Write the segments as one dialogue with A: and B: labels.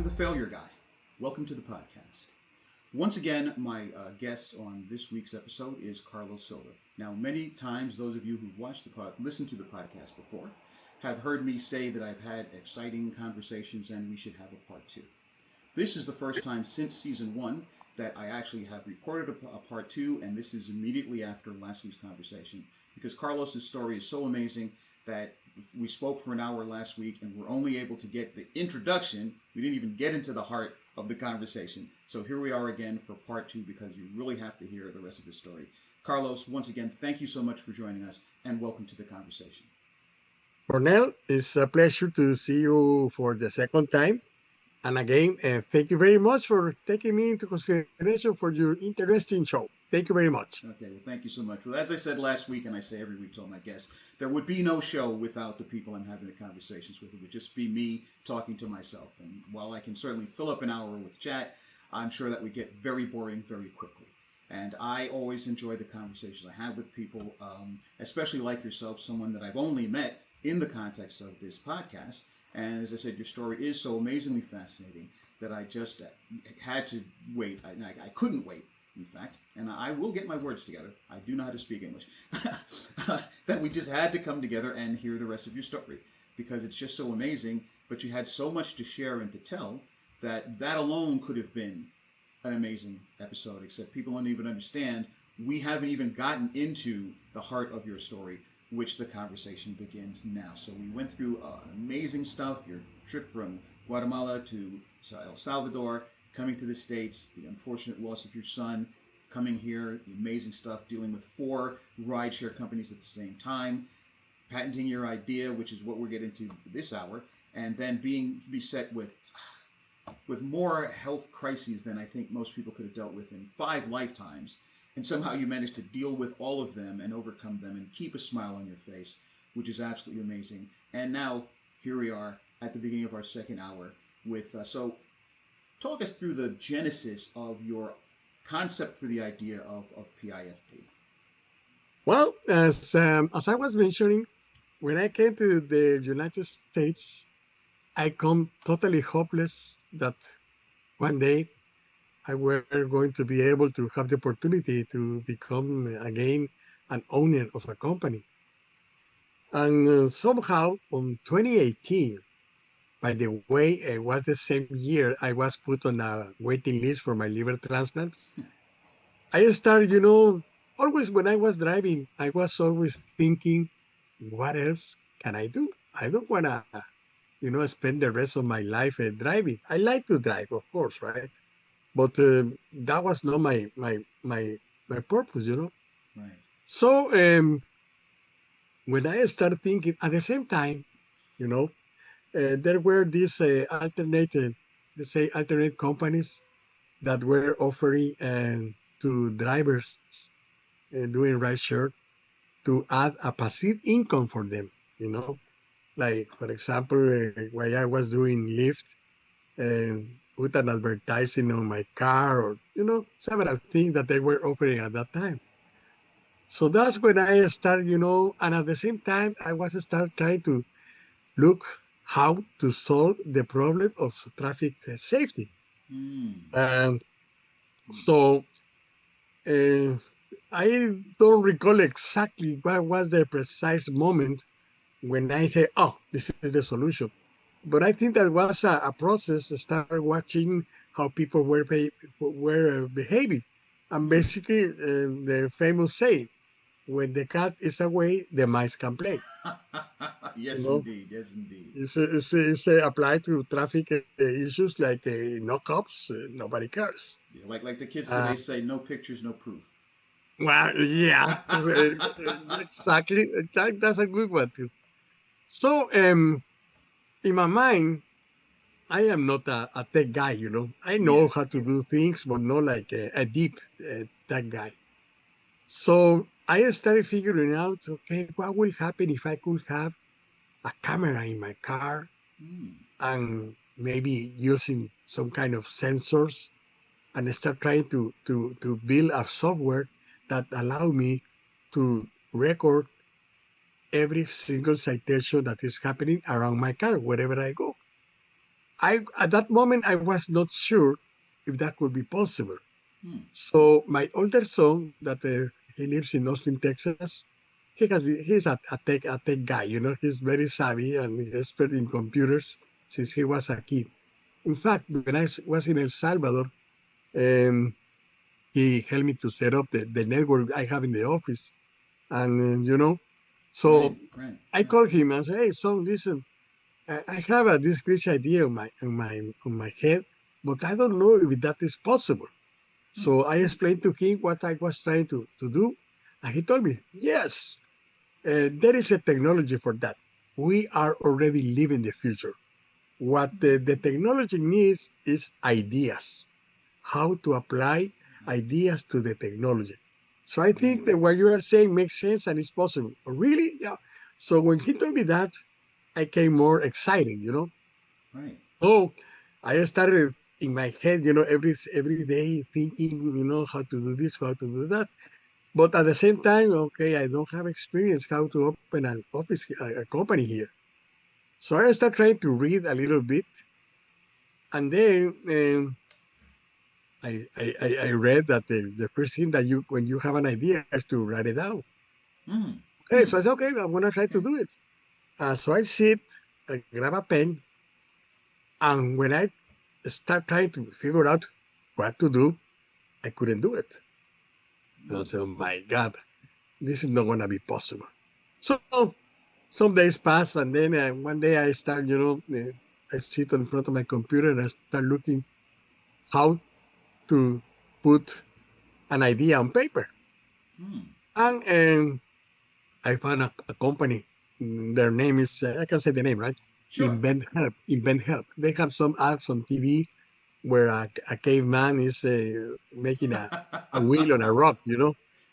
A: I'm the failure guy. Welcome to the podcast. Once again, my guest on this week's episode is Carlos Silva. Now, many times, those of you who've listened to the podcast before, have heard me say that I've had exciting conversations and we should have a part two. This is the first time since season one that I actually have recorded a part two, and this is immediately after last week's conversation, because Carlos's story is so amazing that we spoke for an hour last week and we're only able to get the introduction. We didn't even get into the heart of the conversation. So here we are again for part two, because you really have to hear the rest of his story. Carlos, once again, thank you so much for joining us and welcome to the conversation.
B: Cornel, it's a pleasure to see you for the second time. And again, thank you very much for taking me into consideration for your interesting show. Thank you very much.
A: Okay, well, thank you so much. Well, as I said last week, and I say every week to all my guests, there would be no show without the people I'm having the conversations with. It would just be me talking to myself. And while I can certainly fill up an hour with chat, I'm sure that would get very boring very quickly. And I always enjoy the conversations I have with people, especially like yourself, someone that I've only met in the context of this podcast. And as I said, your story is so amazingly fascinating that I just had to wait. I couldn't wait, in fact, and I will get my words together. I do know how to speak English. That we just had to come together and hear the rest of your story, because it's just so amazing. But you had so much to share and to tell that alone could have been an amazing episode, except people don't even understand. We haven't even gotten into the heart of your story, which the conversation begins now. So we went through amazing stuff, your trip from Guatemala to El Salvador, coming to the States, the unfortunate loss of your son, coming here, the amazing stuff, dealing with 4 rideshare companies at the same time, patenting your idea, which is what we're getting to this hour, and then being beset with more health crises than I think most people could have dealt with in 5 lifetimes. And somehow you managed to deal with all of them and overcome them and keep a smile on your face, which is absolutely amazing. And now, here we are at the beginning of our second hour with, so talk us through the genesis of your concept for the idea of PIFP.
B: Well, as I was mentioning, when I came to the United States, I come totally hopeless that one day I were going to be able to have the opportunity to become again an owner of a company. And somehow on 2018, by the way, it was the same year I was put on a waiting list for my liver transplant. I started, always when I was driving, I was always thinking, what else can I do? I don't want to, spend the rest of my life driving. I like to drive, of course, right? But that was not my purpose.
A: Right.
B: So when I started thinking, at the same time, there were these alternate companies that were offering to drivers doing rideshare to add a passive income for them. Like, for example, while I was doing Lyft, put an advertising on my car, or several things that they were offering at that time. So that's when I started, and at the same time I was start trying to look how to solve the problem of traffic safety. And so I don't recall exactly what was the precise moment when I said, oh, this is the solution. But I think that was a process to start watching how people were behaving. And basically, the famous saying, when the cat is away, the mice can play.
A: Yes, indeed. Yes, indeed.
B: It's applied to traffic issues like no cops, nobody cares.
A: Yeah, like the kids today say, no pictures, no proof.
B: Well, yeah, exactly. That's a good one too. So, in my mind, I am not a tech guy, I know how to do things, but not like a deep tech guy. So I started figuring out, okay, what will happen if I could have a camera in my car and maybe using some kind of sensors and start trying to build a software that allow me to record every single citation that is happening around my car, wherever I go. at that moment I was not sure if that could be possible.
A: Hmm.
B: So my older son, that he lives in Austin, Texas, he's a tech guy. He's very savvy and expert in computers since he was a kid. In fact, when I was in El Salvador, um, he helped me to set up the network I have in the office, and so
A: Right. Right.
B: I
A: Yeah.
B: called him and said, "Hey, son, listen, I have this great idea on my head, but I don't know if that is possible."
A: Hmm.
B: So I explained to him what I was trying to do, and he told me, "Yes, there is a technology for that. We are already living the future. What the technology needs is ideas, how to apply ideas to the technology." So I
A: Right.
B: think that what you are saying makes sense and it's possible. "Oh, really?" Yeah. So when he told me that, I came more exciting.
A: Right.
B: So I started in my head, every day thinking, how to do this, how to do that. But at the same time, okay, I don't have experience how to open an office, a company here. So I started trying to read a little bit, and then I read that the first thing that when you have an idea is to write it down.
A: Hmm.
B: Okay,
A: Hmm.
B: so I said, okay, I'm gonna try to
A: Okay.
B: do it. So I sit, I grab a pen, and when I start trying to figure out what to do, I couldn't do it. And I
A: Hmm.
B: said, oh my God, this is not gonna be possible. So some days pass, and then one day I start, I sit in front of my computer and I start looking how to put an idea on paper.
A: Hmm.
B: And I found a company. Their name is, I can say the name, right?
A: Sure.
B: Invent Help. Invent Help. They have some ads on TV where a caveman is making a wheel on a rock.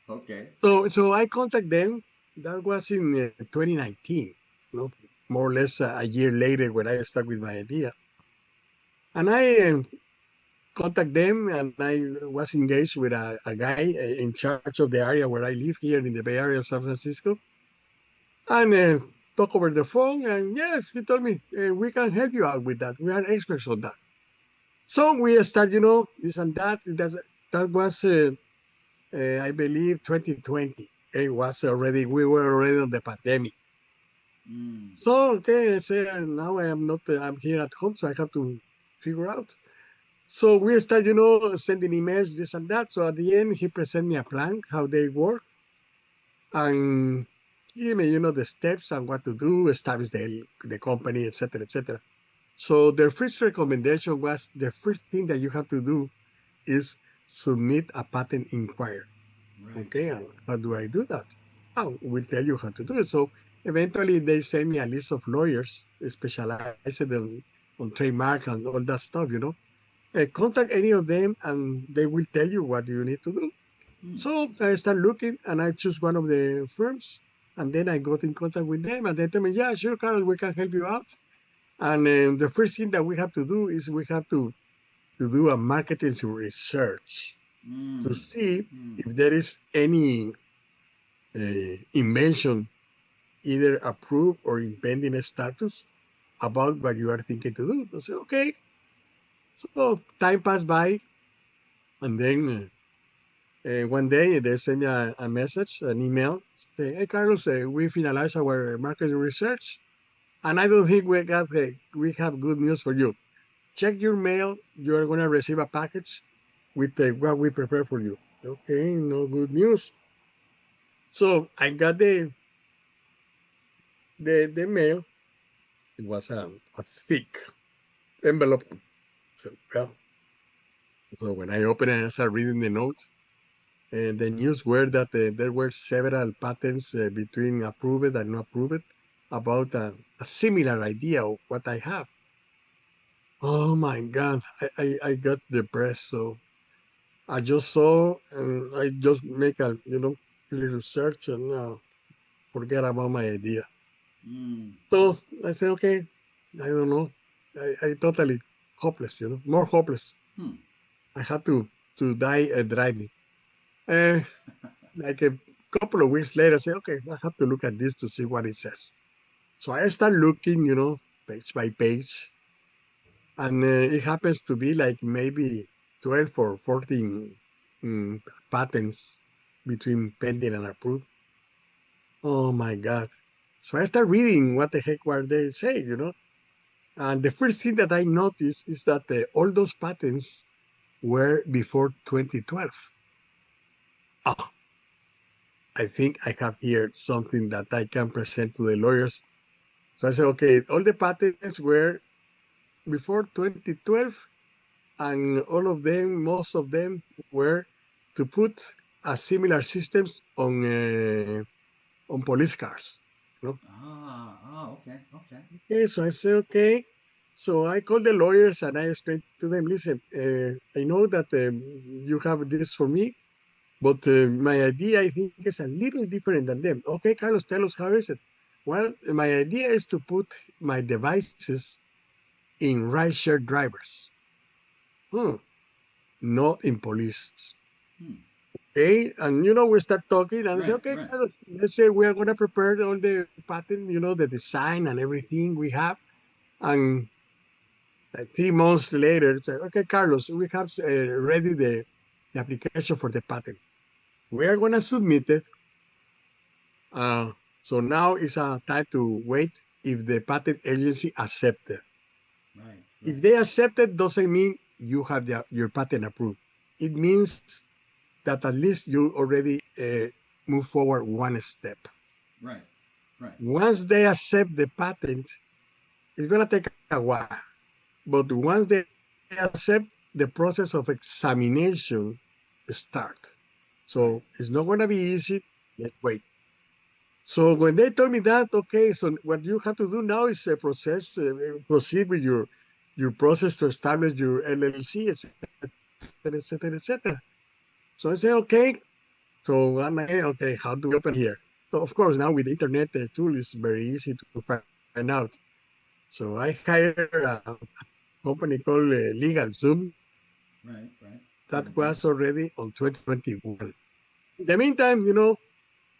A: Okay.
B: So I contact them. That was in 2019, more or less a year later when I start with my idea. And I contact them, and I was engaged with a guy in charge of the area where I live here in the Bay Area of San Francisco. And talk over the phone, and yes, he told me, we can help you out with that. We are experts on that. So we start, this and that. That was, I believe, 2020. We were already on the pandemic.
A: Hmm.
B: So, okay, I say, now I am not, I'm here at home, so I have to figure out. So we start, sending emails, this and that. So at the end, he present me a plan, how they work, and give me, the steps and what to do, establish the company, etc., etc. So their first recommendation was the first thing that you have to do is submit a patent inquiry.
A: Right.
B: Okay, and how do I do that? Oh, we'll tell you how to do it. So eventually they send me a list of lawyers specialized on trademark and all that stuff. Contact any of them and they will tell you what you need to do.
A: Hmm.
B: So I start looking and I choose one of the firms, and then I got in contact with them and they tell me, yeah, sure, Carlos, we can help you out. And the first thing that we have to do is we have to do a marketing research to
A: Hmm.
B: see
A: Hmm.
B: if there is any invention, either approved or in pending status, about what you are thinking to do. I say, okay. So time passed by, and then one day they send me a message, an email, saying, "Hey, Carlos, we finalized our market research, and I don't think we have good news for you. Check your mail. You are going to receive a package with what we prepare for you." Okay, no good news. So I got the mail. It was a thick envelope. So, well, so when I opened it, I started reading the notes. And the news were that there were several patents between approved and not approved about a similar idea of what I have. Oh my God, I got depressed. So I just saw and I just make a little search and forget about my idea.
A: Hmm.
B: So I said, okay, I don't know. I totally hopeless, more hopeless.
A: Hmm.
B: I had to die driving. Uh, like a couple of weeks later, I say, okay, I have to look at this to see what it says. So I start looking, page by page, and it happens to be like maybe 12 or 14 patents between pending and approved. Oh my God. So I start reading what the heck were they saying. And the first thing that I noticed is that all those patents were before 2012. Oh, I think I have here something that I can present to the lawyers. So I said, okay, all the patents were before 2012, and all of them, most of them, were to put a similar systems on police cars.
A: Okay, okay.
B: Okay, so I said, okay. So I called the lawyers and I explained to them, listen, I know that you have this for me, but my idea, I think, is a little different than them. Okay, Carlos, tell us how is it? Well, my idea is to put my devices in rideshare drivers. Hmm. Not in police.
A: Hmm.
B: Okay, and we start talking, and I say,
A: Right,
B: okay,
A: right.
B: Carlos, let's say we are gonna prepare all the pattern, the design and everything we have, and 3 months later, it's like, okay, Carlos, we have ready the application for the patent. We are gonna submit it. Uh, so now it's a time to wait if the patent agency accept it.
A: Right,
B: If
A: right.
B: they accept it, doesn't mean you have your patent approved. It means that at least you already move forward one step.
A: Right, right.
B: Once they accept the patent, it's going to take a while. But once they accept, the process of examination start.
A: Right.
B: So it's not going to be easy. Let's wait. So when they told me that, okay, so what you have to do now is proceed with your process to establish your LLC, etc., etc., etc. So I say, okay. So I'm like, okay, how do we open here? So of course, now with the internet, the tool is very easy to find out. So I hired a company called Legal Zoom.
A: Right, right.
B: That
A: Very good.
B: was already on 2021. In the meantime,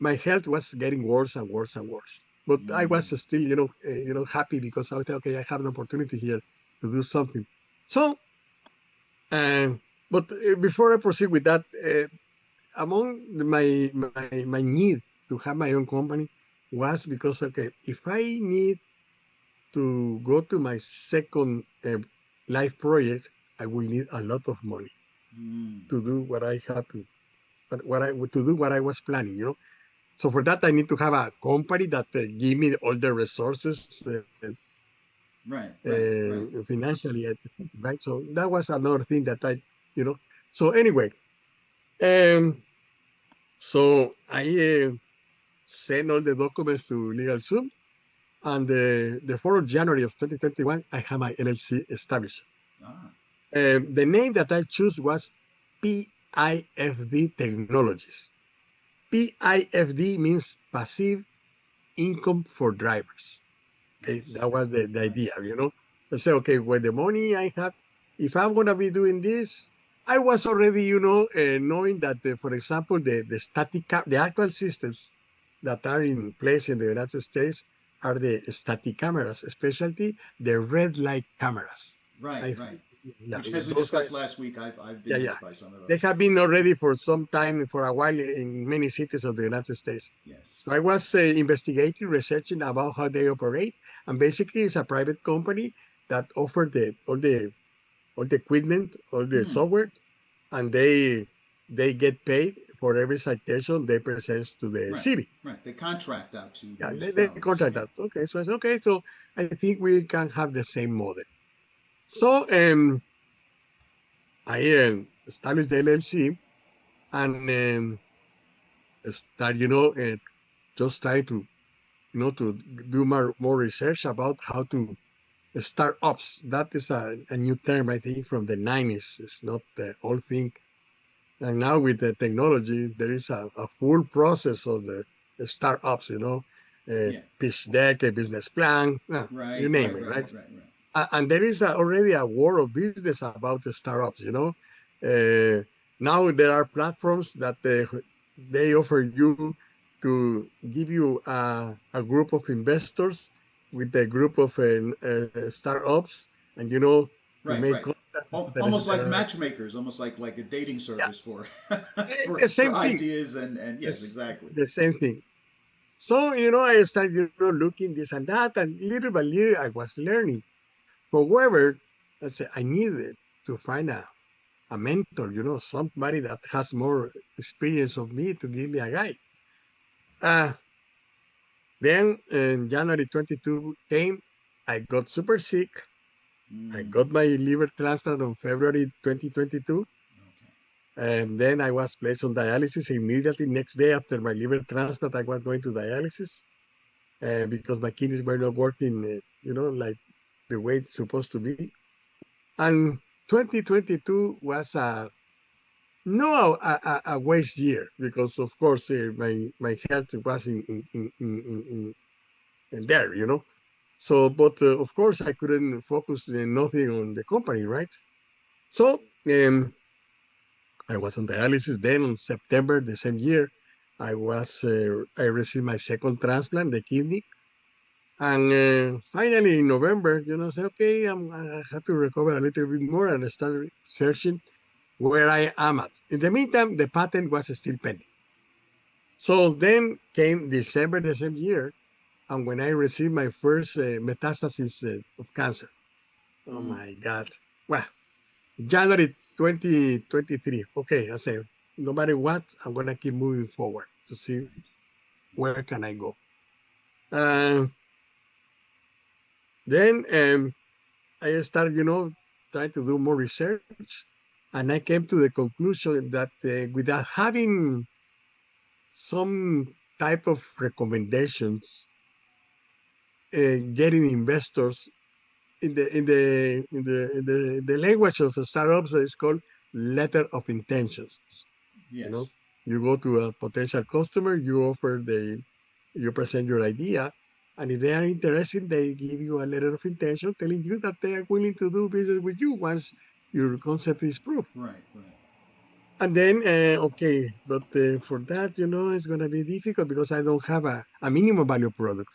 B: my health was getting worse and worse and worse. But I was
A: Mm.
B: still, happy because I was okay. I have an opportunity here to do something. So, uh, but before I proceed with that, among my need to have my own company was because, okay, if I need to go to my second life project, I will need a lot of money
A: Mm.
B: to do what I had to do what I was planning. So for that, I need to have a company that give me all the resources
A: Right, right, right.
B: financially, right? So that was another thing that you know. So anyway, um, so I sent all the documents to LegalZoom, and the 4th of January of 2021, I have my LLC established.
A: Ah,
B: The name that I chose was PIFD Technologies. PIFD means passive income for drivers. Okay,
A: nice.
B: that was the idea,
A: Nice.
B: I say, okay, with the money I have, if I'm gonna be doing this, I was already, knowing that, for example, the actual systems that are in place in the United States are the static cameras, especially the red light cameras.
A: Right,
B: I,
A: right.
B: yeah,
A: Which, as we
B: those are,
A: discussed last week, I've
B: yeah,
A: been
B: yeah.
A: hit by some of
B: They
A: those.
B: have been already for some time, for a while, in many cities of the United States.
A: Yes.
B: So I was investigating, researching about how they operate, and basically it's a private company that offer all the equipment, all the
A: Hmm.
B: software, and they get paid for every citation they present to the
A: Right,
B: city.
A: right. They contract out to
B: Yeah, they
A: municipalities.
B: contract
A: Yeah.
B: that. Okay, so I said, okay, so I think we can have the same model. So I established the LLC and start, just try to to do more research about how to start ups. That is a new term, I think, from the 90s. It's not the old thing. And now with the technology, there is a full process of the startups,
A: Yeah.
B: pitch deck, a business plan, you
A: Right,
B: name
A: right,
B: it,
A: right,
B: right?
A: right, right, right.
B: And there is already a world of business about the startups, Uh, Now there are platforms that they offer you to give you a group of investors with a group of startups, and
A: Right,
B: make
A: right.
B: contacts, etcétera,
A: Almost like
B: etcétera.
A: matchmakers, almost like a dating
B: Yeah,
A: service for
B: the
A: for
B: same thing.
A: ideas and yes,
B: It's
A: exactly.
B: the same thing. So, I started, looking this and that, and little by little, I was learning. However, I said I needed to find a mentor, somebody that has more experience of me to give me a guide. Uh, then in January 22 came, I got super sick. I
A: Mm,
B: got my liver transplant on February 2022.
A: okay.
B: And then I was placed on dialysis immediately. Next day after my liver transplant, I was going to dialysis because my kidneys were not working, like the way it's supposed to be. And 2022 was no a waste year because, of course, my health was in there, So, but of course, I couldn't focus nothing on the company, right? So, I was on dialysis. Then on September the same year, I received my second transplant, the kidney. And finally in November, say, okay, I have to recover a little bit more and I started searching where I am at. In the meantime, the patent was still pending. So then came December the same year, and when I received my first metastasis of cancer. Oh
A: Mm,
B: my God. Well, January 2023. Okay, I say, no matter what, I'm gonna keep moving forward to see
A: right.
B: where can I go. Uh, then I started, trying to do more research, and I came to the conclusion that without having some type of recommendations, getting investors in the language of startups, it's called letter of intentions. You know,
A: Yes.
B: you go to a potential customer, you present your idea, and if they are interested, they give you a letter of intention telling you that they are willing to do business with you once your concept is proved.
A: Right, right.
B: And then, okay, but for that, it's going to be difficult because I don't have a minimum value product.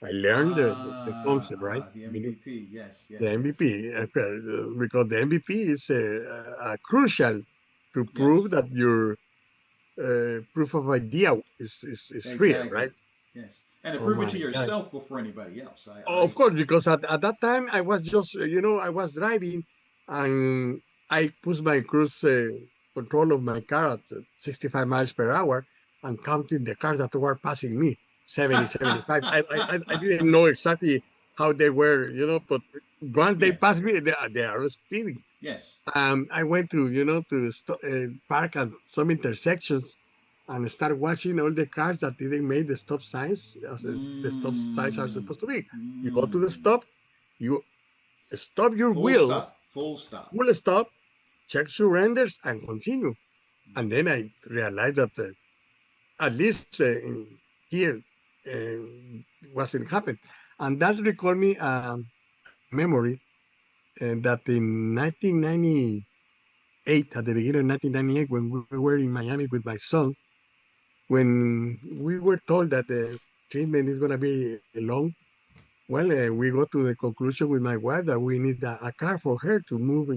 B: I learned the concept, right?
A: The MVP. Yes,
B: The
A: yes, yes.
B: MVP, because the MVP is crucial to
A: Yes,
B: prove that your proof of idea is real,
A: exactly.
B: right?
A: Yes. And to
B: Oh
A: prove it
B: my
A: to
B: God.
A: yourself before anybody else.
B: Of course, because at that time I was just, I was driving and I pushed my cruise control of my car at 65 miles per hour and counting the cars that were passing me, 70, 75. I didn't know exactly how they were, but once they
A: yeah.
B: passed me, they are speeding.
A: Yes.
B: I went to, park at some intersections and start watching all the cars that didn't make the stop signs as the stop signs are
A: Mm,
B: supposed to be. You go to the
A: mm.
B: stop, you stop your
A: Full
B: wheels,
A: stop. Full stop.
B: full stop, check surrenders, and continue. And then I realized that at least here wasn't happened. And that recalled me memory that in 1998, at the beginning of 1998, when we were in Miami with my son, when we were told that the treatment is going to be long, well, we got to the conclusion with my wife that we need a car for her to move,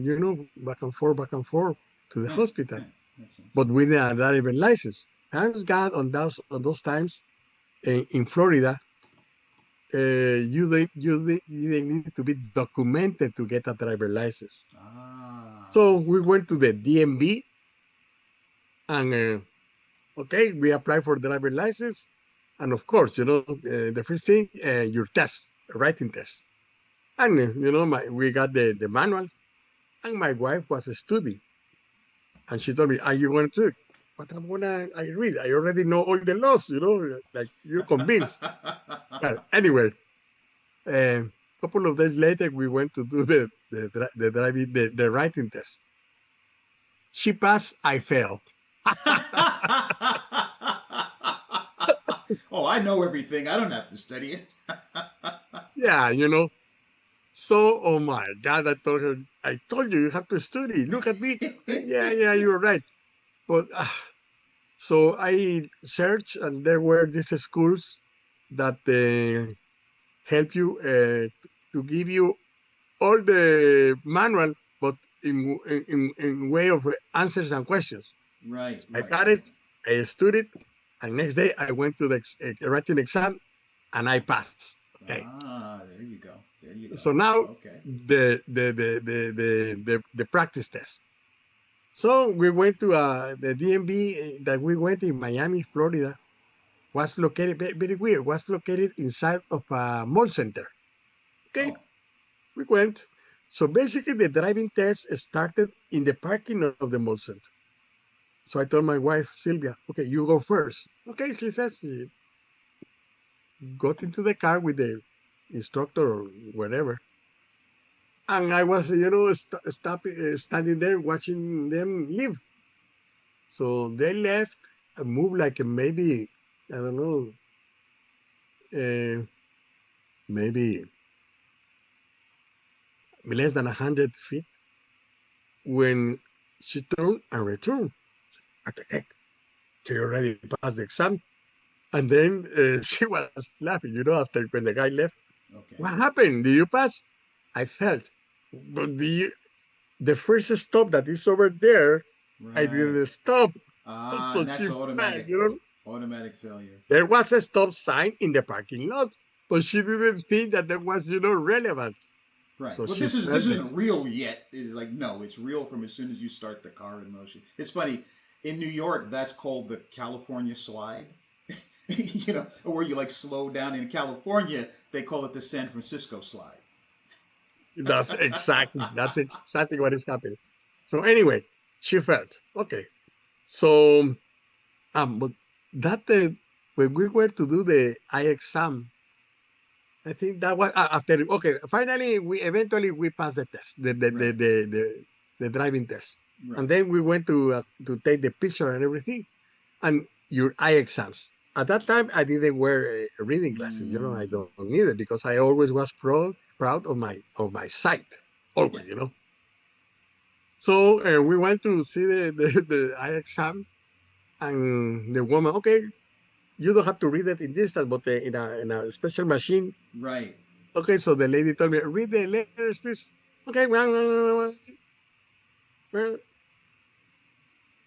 B: back and forth to the
A: Yeah.
B: hospital,
A: Yeah. Makes sense.
B: but with a driving license. Thanks God on those times in Florida, you didn't need to be documented to get a driver license.
A: Ah.
B: So we went to the DMV and okay, we apply for driver license, and of course, the first thing, your test, writing test, and we got the manual, and my wife was studying, and she told me, "Are you going to?" But I read. I already know all the laws, like you're convinced. Well, anyway, a couple of days later, we went to do the driving the writing test. She passed. I failed.
A: Oh, I know everything. I don't have to study it.
B: Yeah, So, oh my God, I told you have to study. Look at me. Yeah, yeah, you're right. But so I searched, and there were these schools that help you to give you all the manual, but in way of answers and questions.
A: Right,
B: I
A: right,
B: got
A: right.
B: it, I studied, and next day I went to the writing exam, and I passed. Okay,
A: Ah, there you go. There you go.
B: so now
A: Okay.
B: the practice test. So we went to the DMV that we went in Miami, Florida, was located very weird. Was located inside of a mall center. Okay,
A: Oh,
B: we went. So basically, the driving test started in the parking of the mall center. So I told my wife Sylvia, "Okay, you go first." Okay, she says she got into the car with the instructor or whatever, and I was, standing there watching them leave. So they left and moved like maybe, I don't know, uh, maybe less than 100 feet when she turned and returned. What the heck? She already passed the exam. And then she was laughing, after when the guy left.
A: okay.
B: What happened? Did you pass? I felt. But the first stop that is over there, I
A: Right.
B: didn't stop.
A: Ah,
B: So
A: and that's
B: she
A: the
B: felt,
A: automatic failure.
B: There was a stop sign in the parking lot, but she didn't think that that was, relevant.
A: Right.
B: So
A: Well,
B: she
A: this
B: felt it.
A: isn't real yet. Is like no, it's real from as soon as you start the car in motion. It's funny. In New York, that's called the California slide. Where you like slow down. In California, they call it the San Francisco slide.
B: That's exactly what is happening. So anyway, she felt okay. So but that when we were to do the eye exam, I think that was after. Okay, finally we passed the test,
A: Right.
B: the driving test, and
A: Right.
B: then we went to take the picture and everything, and your eye exams. At that time, I didn't wear reading glasses. I
A: Mm,
B: don't need it because I always was proud of my sight,
A: yeah.
B: always. So we went to see the eye exam, and the woman, okay, you don't have to read it in distance, but in a special machine.
A: Right.
B: Okay, so the lady told me, read the letters, please. Okay, well,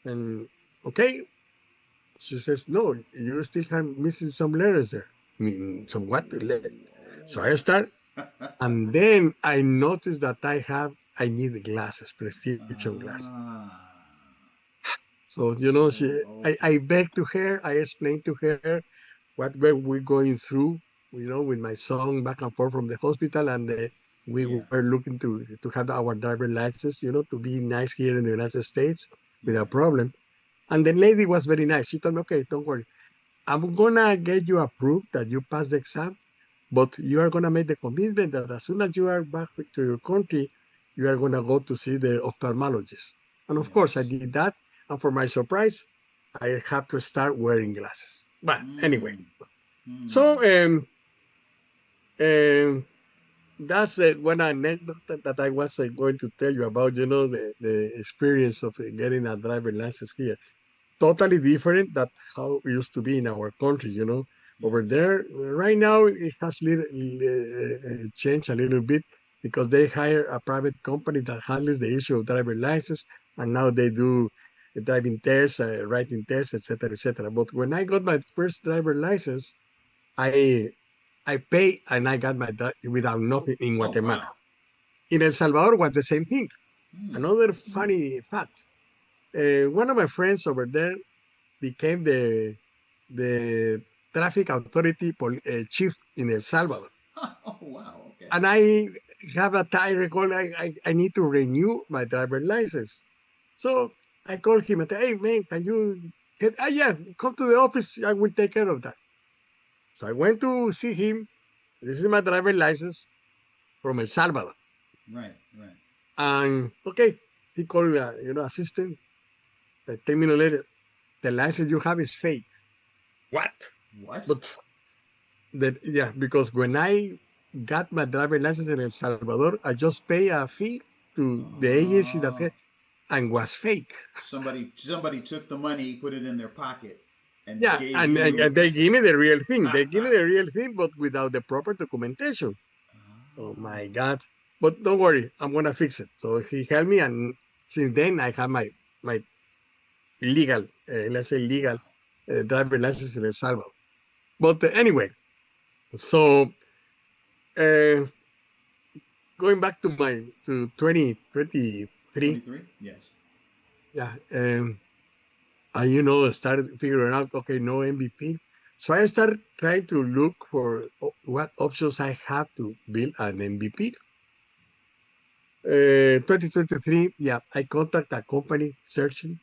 B: and okay. She says, no, you still have missing some letters there. I mean, some what? So I start, and then I noticed that I need glasses, prescription glasses.
A: Ah.
B: So,
A: Oh, okay.
B: I begged to her, I explained to her what were we going through, with my son back and forth from the hospital, and we
A: Yeah.
B: were looking to have our driver license, to be nice here in the United States without
A: Right.
B: problem. And the lady was very nice. She told me, okay, don't worry. I'm gonna get you approved that you passed the exam, but you are gonna make the commitment that as soon as you are back to your country, you are gonna go to see the ophthalmologist. And of course, I
A: Yes.
B: did that. And for my surprise, I have to start wearing glasses. But anyway,
A: Mm.
B: so
A: Mm.
B: that's one anecdote that I was going to tell you about. The experience of getting a driver license here. Totally different that how it used to be in our country. Over
A: Yes.
B: there right now it has changed a little bit because they hire a private company that handles the issue of driver license, and now they do driving tests, writing tests, etc., etc. But when I got my first driver license, I I pay and I got my without nothing in
A: Oh
B: Guatemala.
A: wow.
B: In El Salvador was the same thing.
A: Mm.
B: Another funny fact: one of my friends over there became the traffic authority chief in El Salvador.
A: Oh wow. Okay.
B: And I have a I recall I need to renew my driver license. So I called him and said, hey man, can you yeah, come to the office, I will take care of that. So I went to see him. This is my driver license from El Salvador.
A: Right. Right.
B: And okay, he called assistant. Like 10 minutes later, the license you have is fake. What?
A: What?
B: But yeah, because when I got my driver license in El Salvador, I just pay a fee to the agency that
A: Oh.
B: and was fake.
A: Somebody took the money, put it in their pocket, and
B: Yeah,
A: gave
B: and
A: you.
B: they give me the real thing. They give me the real thing, but without the proper documentation. Oh my God. but don't worry, I'm gonna fix it. So he helped me, and since then I have my legal, let's say legal
A: Wow.
B: driver license in El Salvador. But anyway, so uh, going back to my to 2023,
A: 23? Yes.
B: yeah, I started figuring out, okay, no MVP. So I started trying to look for what options I have to build an MVP. 2023, yeah, I contact a company searching.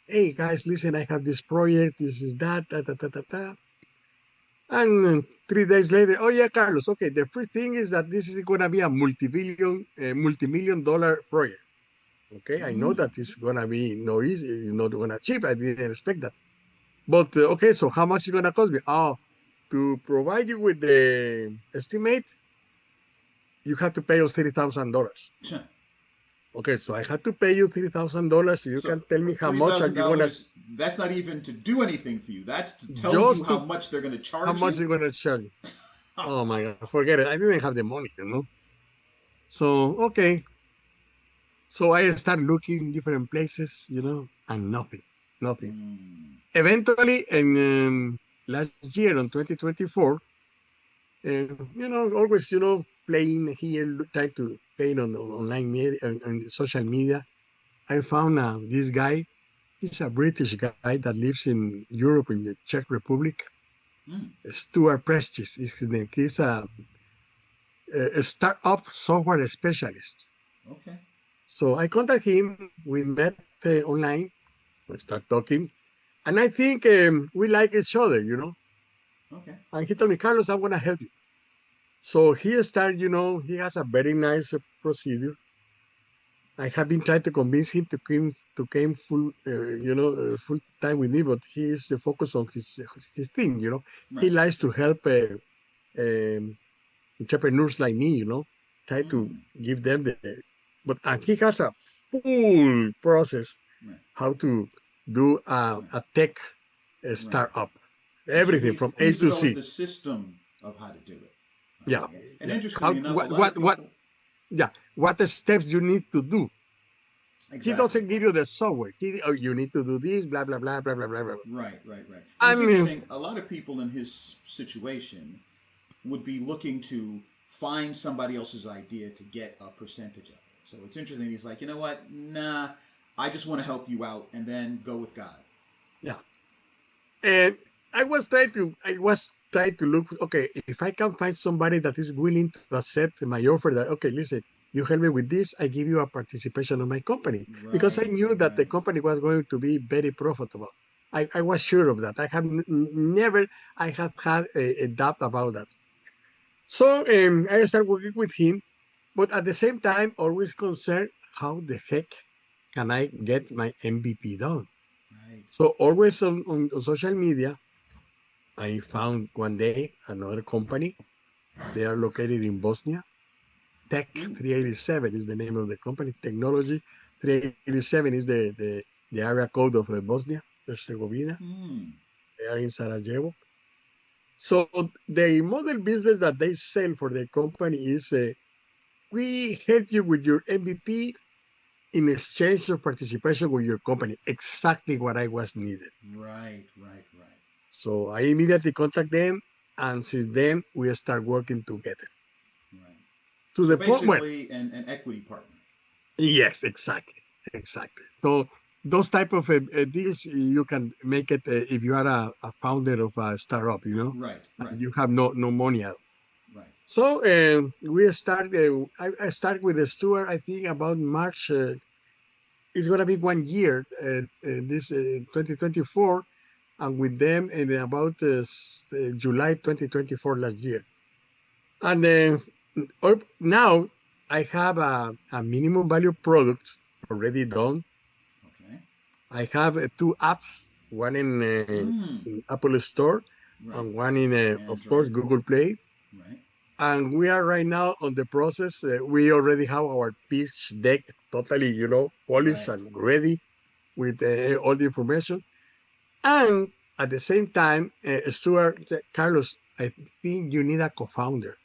B: Hey guys, listen, I have this project. This is that, da, da, da, da, da. And 3 days later, oh yeah, Carlos. Okay, the first thing is that this is going to be a multi-million dollar project. Okay, I know
A: Mm.
B: that it's going to be no easy, not going to cheap. I didn't expect that. But okay, so how much is going to cost me? Oh, to provide you with the estimate, you have to pay us $30,000. Okay, so I had to pay you $3,000. So you
A: So
B: can tell me how much are you gonna
A: $3,000, that's not even to do anything for you. That's to tell you
B: just
A: how
B: to
A: much they're going to
B: how
A: charge
B: much
A: you.
B: are you gonna charge? Oh my god, forget it. I didn't have the money. So okay, so I started looking in different places, and nothing.
A: Mm.
B: Eventually, in last year, on 2024, always playing here, trying to play on online media, on social media. I found this guy. He's a British guy that lives in Europe, in the Czech Republic.
A: Mm.
B: Stuart Prestige is his name. He's a startup software specialist.
A: Okay.
B: So I contacted him. We met online. We start talking. And I think we like each other.
A: Okay.
B: And he told me, Carlos, I'm going to help you. So he started, he has a very nice procedure. I have been trying to convince him to come full time with me, but he is focused on his thing. He
A: Right.
B: likes to help um, entrepreneurs like me, try to
A: Mm.
B: give them but and he has a full process
A: Right.
B: how to do
A: Right.
B: a tech
A: Right.
B: startup,
A: So
B: everything from A
A: he's
B: to
A: developed
B: Z.
A: the system of how to do it.
B: Yeah,
A: Okay. And
B: yeah. How
A: interestingly enough, a
B: what
A: lot of
B: what what
A: people.
B: yeah, what the steps you need to do. He
A: Exactly.
B: doesn't give you the software. You need to do this, blah blah blah blah blah blah blah.
A: Right. Right. Right. And
B: I
A: it's
B: mean,
A: interesting. A lot of people in his situation would be looking to find somebody else's idea to get a percentage of it. So it's interesting. He's like, you know what? Nah, I just want to help you out, and then go with God.
B: yeah. And I was trying to look. Okay, if I can find somebody that is willing to accept my offer, that okay, listen, you help me with this, I give you a participation of my company, because I
A: Right.
B: knew that the
A: Right.
B: company was going to be very profitable. I was sure of that. I have never I have had a doubt about that. So I started working with him, but at the same time, always concerned, how the heck can I get my MVP done?
A: Right.
B: So always on social media, I found one day another company. They are located in Bosnia. Tech
A: Ooh.
B: 387 is the name of the company. Technology 387 is the area code of Bosnia, Herzegovina.
A: Hmm.
B: They are in Sarajevo. So the model business that they sell for the company is we help you with your MVP in exchange of participation with your company. Exactly what I was needed.
A: Right. Right. Right.
B: So I immediately contact them, and since then we start working together.
A: Right.
B: To
A: So
B: the point where,
A: basically, an equity partner.
B: yes, exactly. So those type of deals you can make it if you are a founder of a startup,
A: Right. Right.
B: and you have no money at all.
A: Right.
B: So we start. I start with the Stuart. I think about March. It's gonna be 1 year. This 2024, and with them in about July 2024 last year. And now I have a minimum value product already done.
A: Okay.
B: I have two apps, one
A: Hmm.
B: in Apple Store
A: Right.
B: and one in, of course,
A: Android.
B: Google Play.
A: Right.
B: And we are right now on the process. We already have our pitch deck totally, polished
A: Right.
B: and ready with all the information. And at the same time, Stuart said, Carlos, I think you need a co-founder.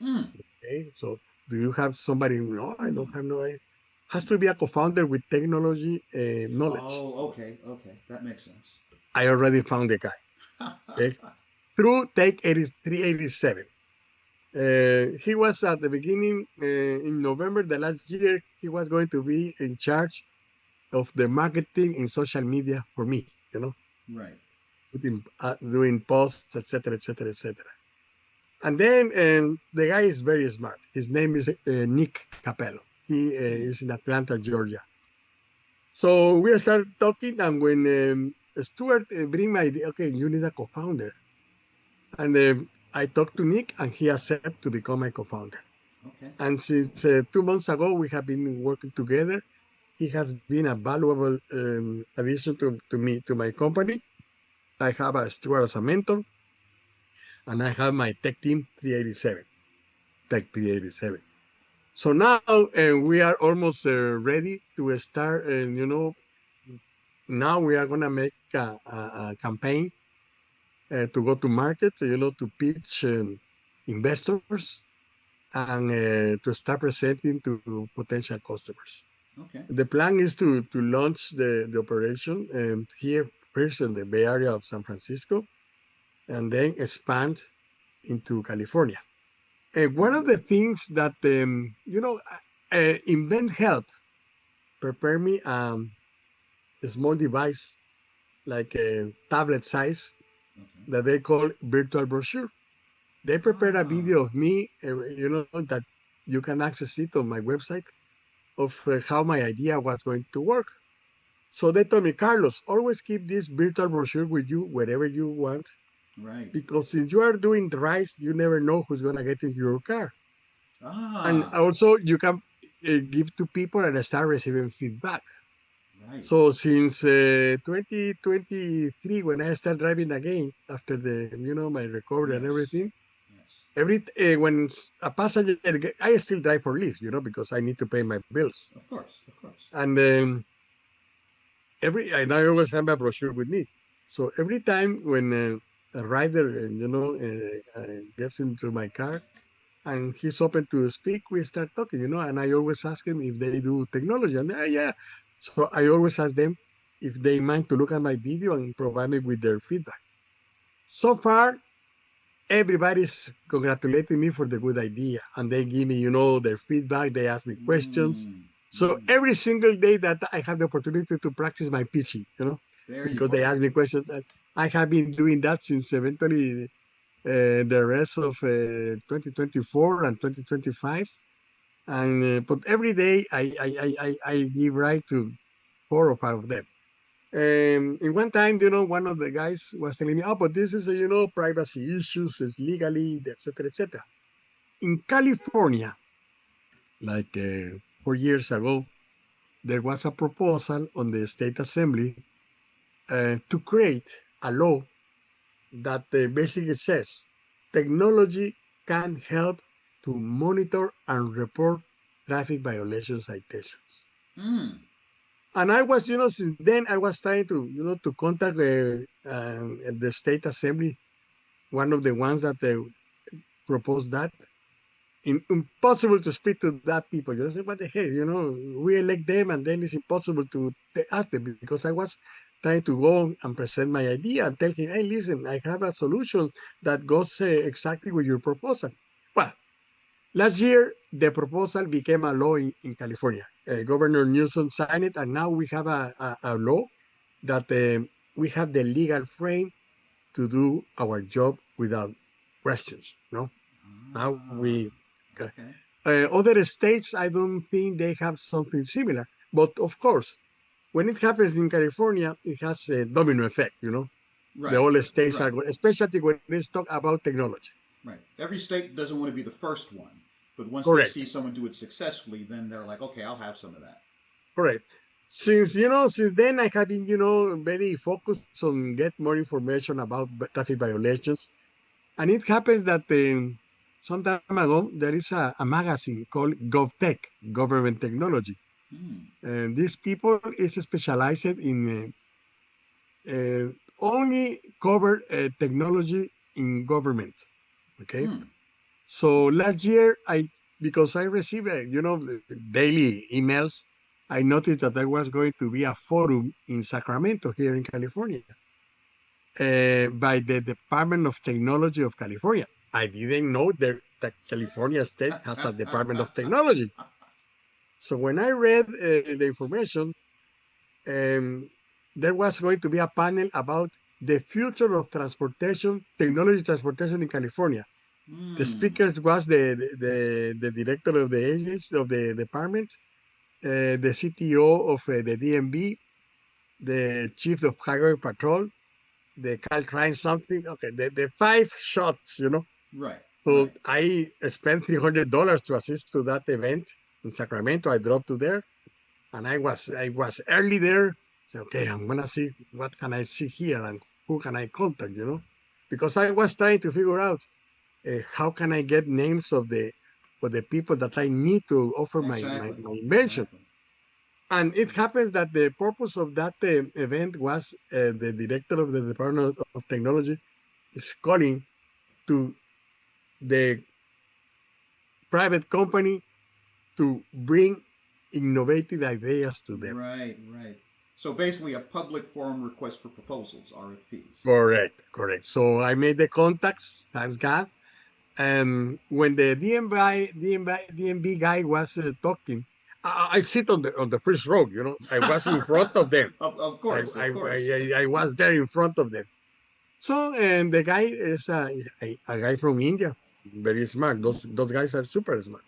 A: Hmm.
B: Okay, so Do you have somebody? No, I don't have no idea. Has to be a co-founder with technology knowledge.
A: Oh, okay, okay, that makes sense.
B: I already found the guy. Okay? Through Take 387. He was at the beginning in November the last year. He was going to be in charge of the marketing in social media for me.
A: Right.
B: Doing posts, etc., etc., etc. And then the guy is very smart. His name is Nick Capello. He is in Atlanta, Georgia. So we started talking, and when Stuart bring my idea, okay, you need a co-founder, and I talked to Nick, and he accepted to become my co-founder.
A: Okay.
B: And since 2 months ago, we have been working together. He has been a valuable addition to me, to my company. I have a Stuart as a mentor, and I have my tech team 387, Tech 387. So now we are almost ready to start, and now we are going to make a campaign to go to market, to pitch investors and to start presenting to potential customers.
A: Okay.
B: The plan is to launch the operation here first in the Bay Area of San Francisco, and then expand into California. One of the things that, Invent Help prepare me a small device like a tablet size
A: Okay.
B: that they call virtual brochure. They prepared a
A: Ah.
B: video of me, that you can access it on my website of how my idea was going to work. So they told me, Carlos, always keep this virtual brochure with you wherever you want,
A: Right.
B: because since you are doing the rice, you never know who's going to get into your car. And
A: Ah.
B: also you can give to people and start receiving feedback.
A: Right.
B: So since 2023, when I started driving again after my recovery and
A: Yes.
B: everything,
A: Yes.
B: when a passenger, I still drive for Lyft, because I need to pay my bills.
A: Of course. Of course.
B: And and I always have my brochure with me. So every time when a rider, gets into my car and he's open to speak, we start talking, and I always ask him if they do technology. And yeah. So I always ask them if they mind to look at my video and provide me with their feedback. So far, everybody's congratulating me for the good idea, and they give me, their feedback. They ask me questions.
A: Mm.
B: So every single day that I have the opportunity to practice my pitching,
A: There you
B: because they
A: go.
B: ask me questions, and I have been doing that since eventually the rest of 2024 and 2025. And but every day I give right to 4 or 5 of them. In one time, one of the guys was telling me, "Oh, but this is privacy issues, it's legally, etc., etc." In California, like 4 years ago, there was a proposal on the state assembly to create a law that basically says technology can help to monitor and report traffic violation citations.
A: Mm.
B: And I was, since then I was trying to, to contact the state assembly, one of the ones that proposed that. Impossible to speak to that people. Say, what the hell, we elect them, and then it's impossible to ask them, because I was trying to go and present my idea and tell him, hey, listen, I have a solution that goes exactly with your proposal. Well, last year, the proposal became a law in California. Governor Newsom signed it, and now we have a law that we have the legal frame to do our job without questions. Now
A: Ah.
B: we
A: Okay.
B: other states, I don't think they have something similar. But of course, when it happens in California, it has a domino effect. The
A: Right.
B: all states
A: Right.
B: are, especially when it's talk about technology.
A: Right. Every state doesn't want to be the first one, but once they
B: Correct.
A: see someone do it successfully, then they're like, okay, I'll have some of that.
B: Correct. Since then, I have been, very focused on get more information about traffic violations. And it happens that some time ago, there is a magazine called GovTech, Government Technology.
A: Hmm.
B: And these people is specialized in uh, only cover technology in government. Okay.
A: Hmm.
B: So last year, I because I receive, daily emails. I noticed that there was going to be a forum in Sacramento here in California by the Department of Technology of California. I didn't know that California State has a Department of Technology. So when I read the information, there was going to be a panel about the future of transportation, technology transportation in California. The speakers was the director of the agency of the department, the CTO of the DMV, the chief of highway patrol, the Caltrine something. Okay, the five shots,
A: Right.
B: So
A: right.
B: I spent $300 to assist to that event in Sacramento. I drove to there, and I was early there. So okay, I'm gonna see what can I see here and who can I contact, because I was trying to figure out how can I get names of the people that I need to offer my invention.
A: Exactly.
B: And it happens that the purpose of that event was the director of the Department of Technology is calling to the private company to bring innovative ideas to them.
A: Right. So basically, a public forum request for proposals, RFPs.
B: Correct. So I made the contacts, thanks God. And when the DMB guy was talking, I sit on the first row. I was in front of them.
A: Of course.
B: I was there in front of them. So, and the guy is a guy from India, very smart. Those guys are super smart.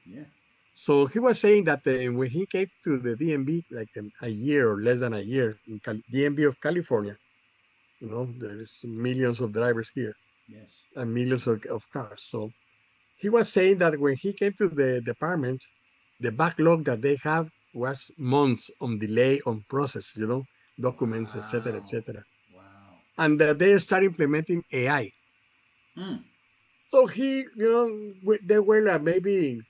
A: Yeah.
B: So he was saying that when he came to the DMV, like a year or less than a year, in DMV of California, there's millions of drivers here.
A: Yes.
B: And millions of cars. So he was saying that when he came to the department, the backlog that they have was months on delay on process, documents, etc., etc.
A: Wow.
B: And that they start implementing AI. So he, there were like maybe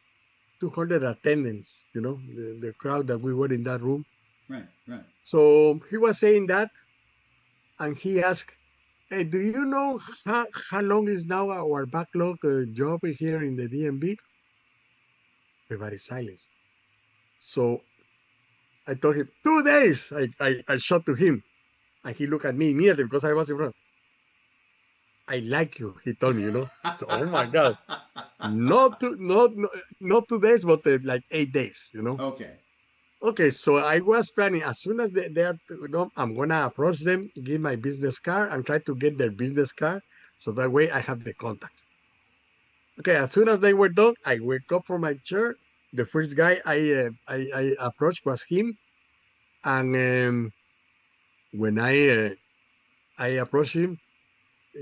B: 200 attendants, the crowd that we were in that room.
A: Right.
B: So he was saying that, and he asked, hey, do you know how long is now our backlog job here in the DMV? Everybody silence. So I told him, 2 days. I shot to him. And he looked at me immediately because I was in front. I like you, he told me, So, oh my God. Not 2 days, but like 8 days,
A: Okay.
B: Okay, so I was planning as soon as they are, I'm gonna approach them, give my business card, and try to get their business card, so that way I have the contact. Okay, as soon as they were done, I wake up from my chair. The first guy I approached was him, and when I approached him,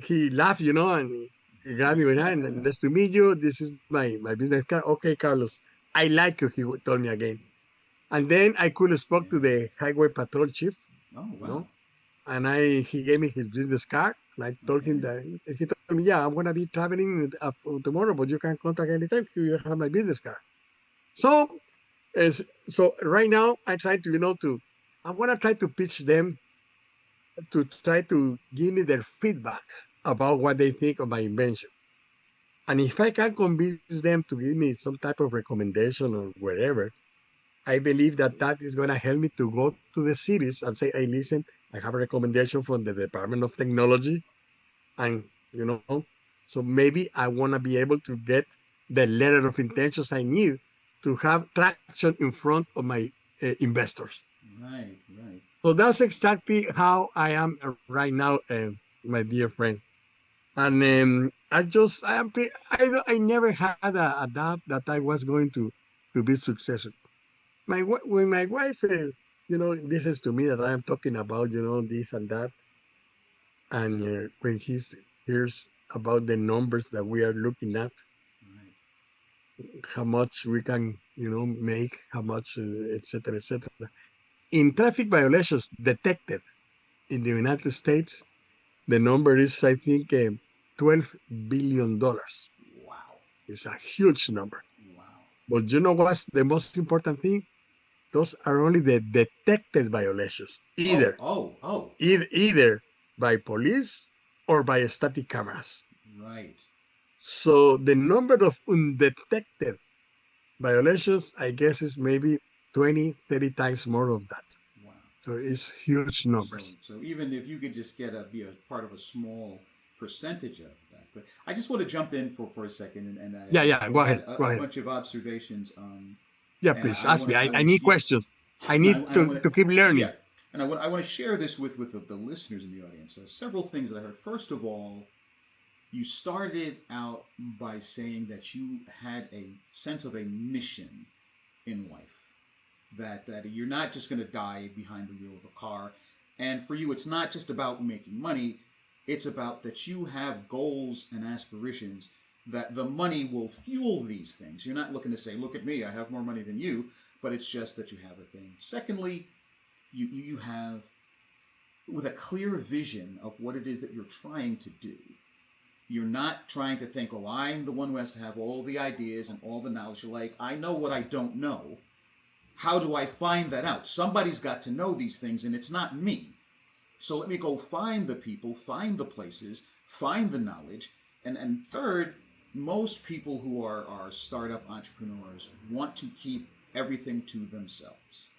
B: he laughed, and he grabbed me behind. And nice to meet you. This is my business card. Okay, Carlos, I like you. He told me again. And then I could spoke to the highway patrol chief.
A: Oh, wow.
B: And he gave me his business card. And I told him that, he told me, yeah, I'm going to be traveling tomorrow, but you can contact anytime. You have my business card. So right now I try to, I want to try to pitch them to try to give me their feedback about what they think of my invention. And if I can convince them to give me some type of recommendation or wherever, I believe that is going to help me to go to the cities and say, hey, listen, I have a recommendation from the Department of Technology. And, so maybe I want to be able to get the letter of intentions I need to have traction in front of my investors.
A: Right.
B: So that's exactly how I am right now, my dear friend. And I never had a doubt that I was going to be successful. When my wife, listens to me that I am talking about, this and that, and when he hears about the numbers that we are looking at, how much we can, make, how much, etc., etc. In traffic violations detected in the United States, the number is, I think, $12 billion.
A: Wow.
B: It's a huge number.
A: Wow.
B: But you know what's the most important thing? Those are only the detected violations, either by police or by static cameras.
A: Right.
B: So the number of undetected Violations, I guess, is maybe 20, 30 times more of that.
A: Wow.
B: So it's huge numbers.
A: So even if you could just be a part of a small percentage of that. But I just want to jump in for a second, and
B: Yeah, yeah. Go
A: I
B: ahead.
A: had
B: Go
A: a
B: ahead.
A: bunch of observations.
B: Yeah,
A: And
B: please ask me. I,
A: I
B: I
A: want
B: need
A: to, yeah,
B: questions. I
A: and
B: need
A: I want
B: to keep
A: yeah,
B: learning.
A: and I want to share this with the listeners in the audience. Several things that I heard. First of all, you started out by saying that you had a sense of a mission in life. That you're not just going to die behind the wheel of a car, and for you, it's not just about making money. It's about that you have goals and aspirations that the money will fuel these things. You're not looking to say, "Look at me, I have more money than you," but it's just that you have a thing. Secondly, you have with a clear vision of what it is that you're trying to do. You're not trying to think, "Oh, I'm the one who has to have all the ideas and all the knowledge." You're like, "I know what I don't know. How do I find that out? Somebody's got to know these things, and it's not me. So let me go find the people, find the places, find the knowledge." And third, most people who are startup entrepreneurs want to keep everything to themselves.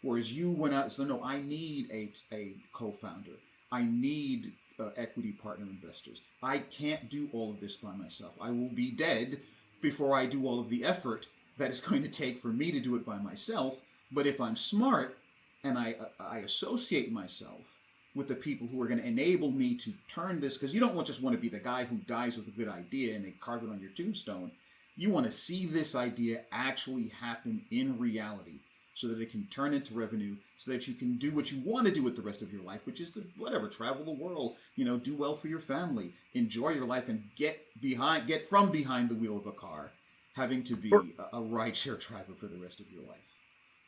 A: Whereas you went out and said, "No, I need a co-founder. I need equity partner investors. I can't do all of this by myself. I will be dead before I do all of the effort that it's going to take for me to do it by myself. But if I'm smart and I associate myself with the people who are going to enable me to turn this," because you don't just want to be the guy who dies with a good idea and they carve it on your tombstone. You want to see this idea actually happen in reality so that it can turn into revenue, so that you can do what you want to do with the rest of your life, which is to travel the world, do well for your family, enjoy your life, and get from behind the wheel of a car, having to be a rideshare driver for the rest of your life.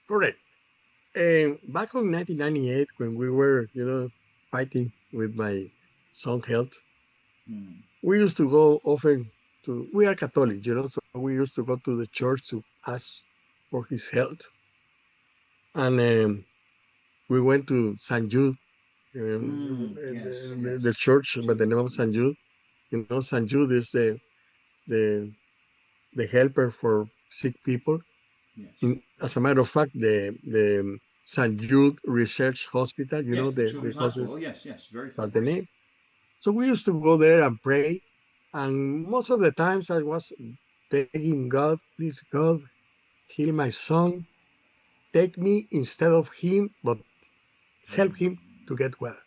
B: Correct. Back in 1998, when we were, fighting with my son's health, we used to go often we are Catholic, so we used to go to the church to ask for his health. And we went to St. Jude,
A: Yes,
B: the church by the name of St. Jude. St. Jude is the helper for sick people.
A: Yes.
B: As a matter of fact, the St. Jude Research Hospital,
A: Yes, the
B: the
A: Children's
B: hospital,
A: Hospital. Oh, yes, very
B: that's the
A: famous.
B: name. So we used to go there and pray. And most of the times I was begging God, "Please, God, heal my son. Take me instead of him, but help him to get well."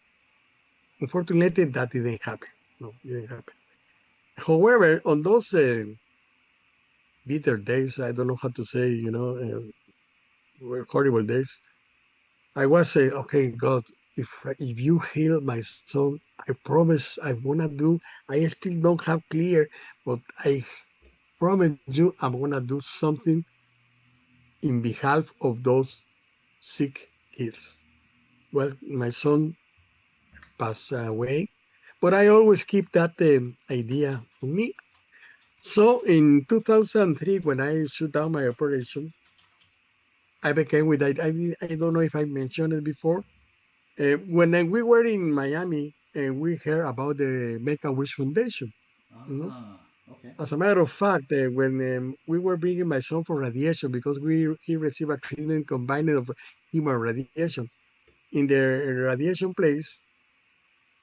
B: Unfortunately, that didn't happen. No, it didn't happen. However, on those bitter days, I don't know how to say, were horrible days, I was saying, "Okay, God, if you heal my son, I promise I wanna do. I still don't have clear, but I promise you, I'm gonna do something in behalf of those sick kids." Well, my son passed away, but I always keep that idea for me. So in 2003, when I shut down my operation, I became with I don't know if I mentioned it before. When we were in Miami, we heard about the Make-A-Wish Foundation. You know,
A: Okay.
B: as a matter of fact, when we were bringing my son for radiation because he received a treatment combined of chemo and radiation in the radiation place,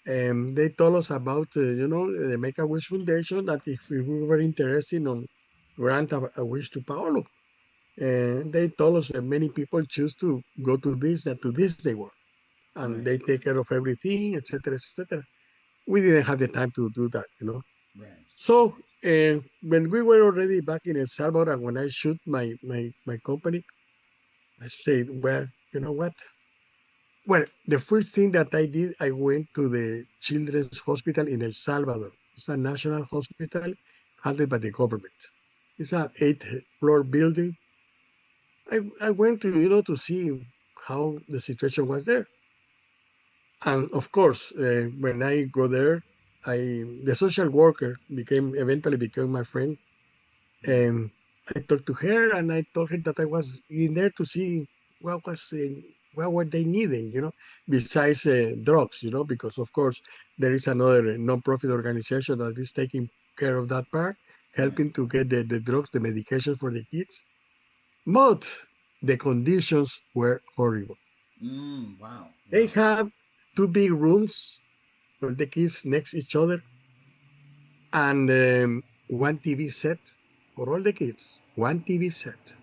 B: they told us about the Make-A-Wish Foundation, that if we were interested on grant a wish to Paolo. And they told us that many people choose to go to this, that to this they were, and
A: Right.
B: they take care of everything, etc., etc. We didn't have the time to do that.
A: Right.
B: So when we were already back in El Salvador, and when I shoot my company, I said, "Well, you know what? Well, the first thing that I did, I went to the Children's Hospital in El Salvador. It's a national hospital handled by the government. It's an 8-floor building. I went to see how the situation was there. And of course, when I go there, the social worker eventually became my friend. And I talked to her, and I told her that I was in there to see what were they needing, besides drugs, because of course there is another non-profit organization that is taking care of that part,
A: Right.
B: helping to get the drugs, the medication for the kids. but the conditions were horrible.
A: Wow.
B: They
A: Wow.
B: have two big rooms for the kids next to each other, and one TV set for all the kids. One TV set.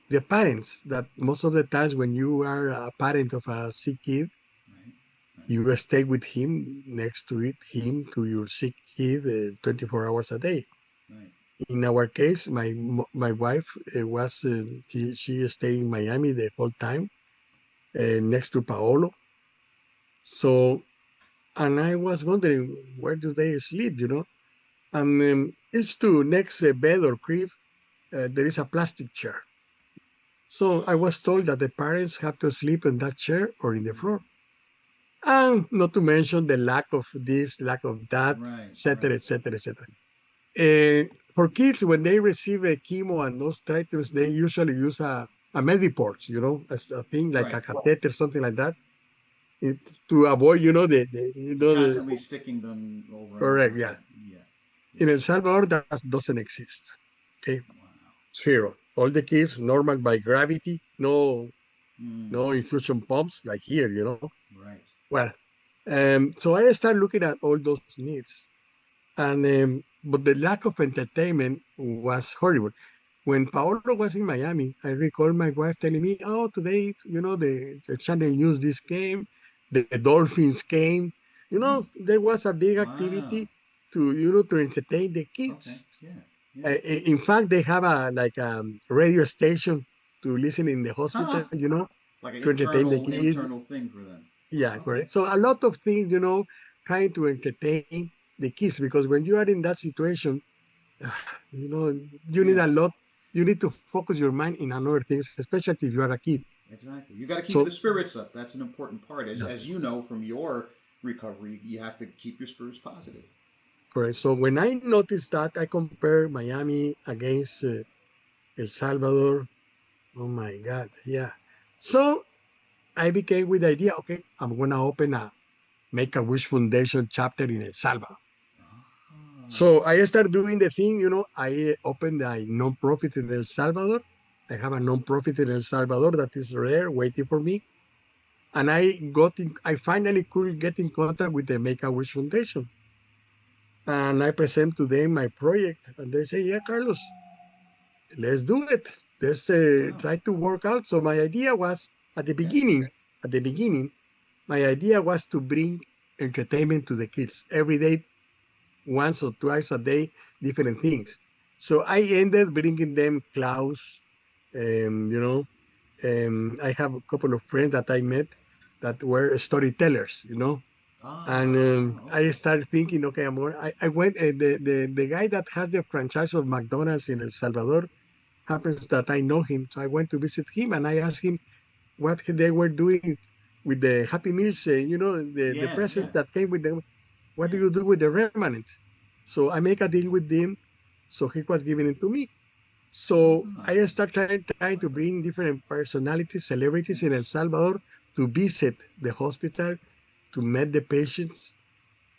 B: The parents, that most of the times when you are a parent of a sick kid,
A: Right. Right.
B: you stay with him next to him to your sick kid 24 hours a day.
A: Right.
B: In our case, my wife was she stayed in Miami the whole time next to Paolo. So, and I was wondering, where do they sleep? And it's to next bed or crib. There is a plastic chair. So I was told that the parents have to sleep in that chair or in the floor. And not to mention the lack of this, lack of that,
A: Right.
B: etc.,
A: Right.
B: etc., etc. For kids, when they receive a chemo and those treatments, they usually use a Mediport, as a thing like
A: Right.
B: a catheter, something like that, to avoid,
A: To constantly sticking them over and over
B: correct, yeah.
A: again. Yeah.
B: In
A: Yeah.
B: El Salvador, that doesn't exist. Okay,
A: Wow.
B: zero. All the kids normal by gravity, no,
A: Mm.
B: no infusion pumps like here.
A: Right.
B: Well, so I started looking at all those needs, and but the lack of entertainment was horrible. When Paolo was in Miami, I recall my wife telling me, "Oh, today, the channel used this game, the Dolphins came. There was a big
A: Wow.
B: activity to entertain the
A: Okay.
B: kids.
A: Yeah. Yeah.
B: In fact, they have a radio station to listen in the
A: Huh.
B: hospital,
A: Like an
B: to entertain the kids.
A: internal thing for them.
B: Yeah,
A: Okay.
B: correct. So a lot of things, trying to entertain the kids, because when you are in that situation, you know, you need
A: Yeah.
B: a lot. You need to focus your mind in another things, especially if you are a kid.
A: Exactly. You got to keep
B: So,
A: the spirits up. That's an important part. As
B: yeah,
A: as you know from your recovery, you have to keep your spirits positive.
B: correct. So when I noticed that, I compare Miami against El Salvador. Oh my God, yeah. So I became with the idea, okay, I'm gonna open a Make a Wish Foundation chapter in El Salvador.
A: Ah.
B: So I started doing the thing, I opened a non-profit in El Salvador. I have a non-profit in El Salvador that is rare, waiting for me. And I finally could get in contact with the Make a Wish Foundation. And I present to them my project. And they say, yeah, Carlos, let's do it. Let's
A: Wow.
B: try to work out. So my idea was
A: Okay.
B: at the beginning, my idea was to bring entertainment to the kids every day, once or twice a day, different things. So I ended bringing them Klaus, and I have a couple of friends that I met that were storytellers.
A: Ah.
B: And I
A: Okay.
B: started thinking, okay, I went, the guy that has the franchise of McDonald's in El Salvador happens that I know him. So I went to visit him and I asked him what they were doing with the Happy Meals, the
A: Yeah. Yeah.
B: presents that came with them. What do
A: Yeah.
B: you do with the remnant? So I make a deal with him. So he was giving it to me. So
A: Ah.
B: I start trying to bring different personalities, celebrities in El
A: Yes.
B: Salvador to visit the hospital, to meet the patients,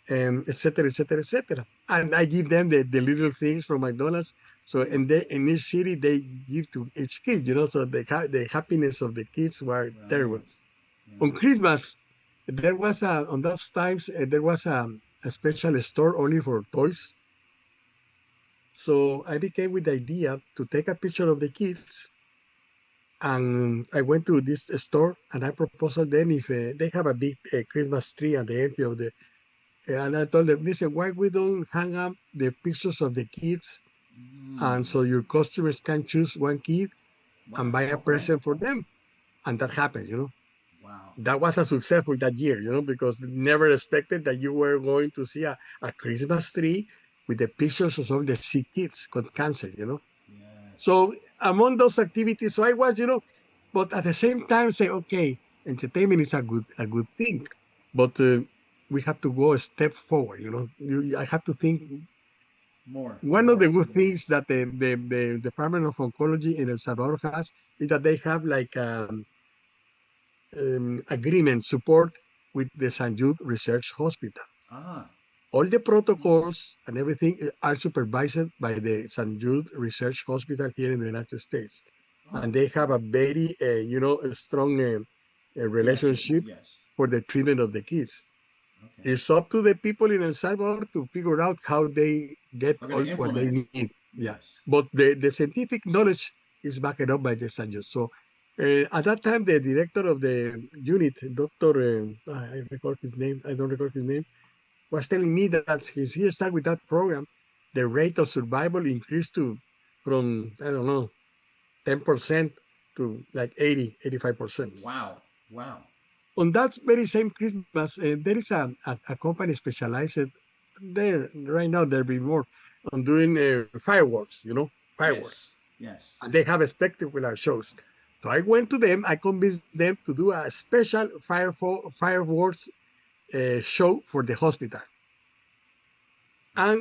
B: and et cetera, et cetera, et cetera. And I give them the little things from McDonald's. So
A: Yeah.
B: in each city, they give to each kid. So the happiness of the kids were terrible.
A: Right.
B: On
A: Right.
B: Christmas, on those times, there was a special store only for toys. So I became with the idea to take a picture of the kids. And I went to this store and I proposed to them if they have a big Christmas tree at the entry of the. And I told them, listen, why we don't hang up the pictures of the kids, and
A: Mm.
B: so your customers can choose one kid and
A: Wow.
B: buy a
A: Okay.
B: present for them. And that happened.
A: Wow.
B: That was a successful that year, because never expected that you were going to see a Christmas tree with the pictures of all the sick kids with cancer.
A: Yes.
B: So among those activities, so I was, but at the same time say, okay, entertainment is a good thing, but we have to go a step forward. I have to think.
A: More.
B: One of
A: More.
B: the good things
A: Yes.
B: that the Department of Oncology in El Salvador has is that they have like agreement support with the Jude Research Hospital.
A: Ah.
B: all the protocols and everything are supervised by the St. Jude Research Hospital here in the United States.
A: Oh,
B: And they have a very, a strong
A: connection.
B: relationship
A: Yes.
B: for the treatment of the kids.
A: Okay.
B: It's up to the people in El Salvador to figure out how they get
A: Are
B: all
A: going to
B: what they
A: implement it.
B: need. Yeah.
A: Yes.
B: But the scientific knowledge is backed up by the St. Jude. So at that time, the director of the unit, Dr. I record his name, I don't record his name, was telling me that since he started with that program, the rate of survival increased to from, I don't know, 10% to like 85%.
A: Wow. Wow.
B: On that very same Christmas, there is a company specialized there right now, they're being more on doing fireworks,
A: Yes.
B: fireworks.
A: Yes.
B: And they have spectacular shows. So I went to them, I convinced them to do a special fireworks show for the hospital. And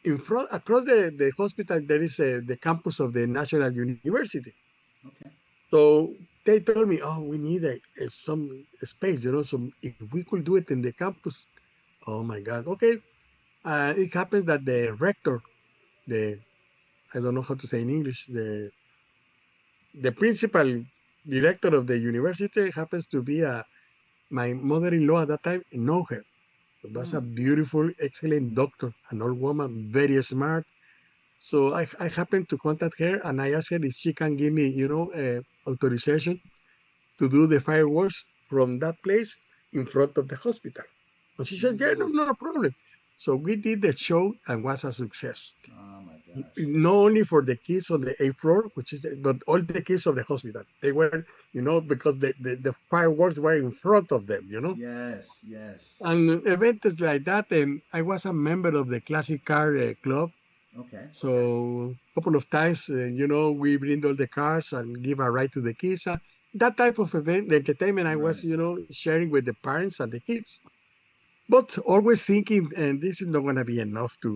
B: in front, across the hospital, there is the campus of the National University.
A: Okay.
B: So they told me, oh, we need some space, so if we could do it in the campus, oh my God, okay. It happens that the rector, the I don't know how to say in English, the principal director of the university happens to be my mother-in-law at that time. Know her. It was a
A: Hmm.
B: beautiful, excellent doctor, an old woman, very smart. So I happened to contact her and I asked her if she can give me, authorization to do the fireworks from that place in front of the hospital. And she said, yeah, no,
A: Mm.
B: no problem. So we did the show and was a success.
A: Oh my gosh.
B: Not only for the kids on the 8th floor, but all the kids of the hospital. They were, because the fireworks were in front of them.
A: Yes. Yes.
B: And events like that, I was a member of the classic car club.
A: Okay.
B: So a couple of times, we bring all the cars and give a ride to the kids. That type of event, the entertainment, I was,
A: Right.
B: sharing with the parents and the kids. But always thinking, and this is not going to be enough to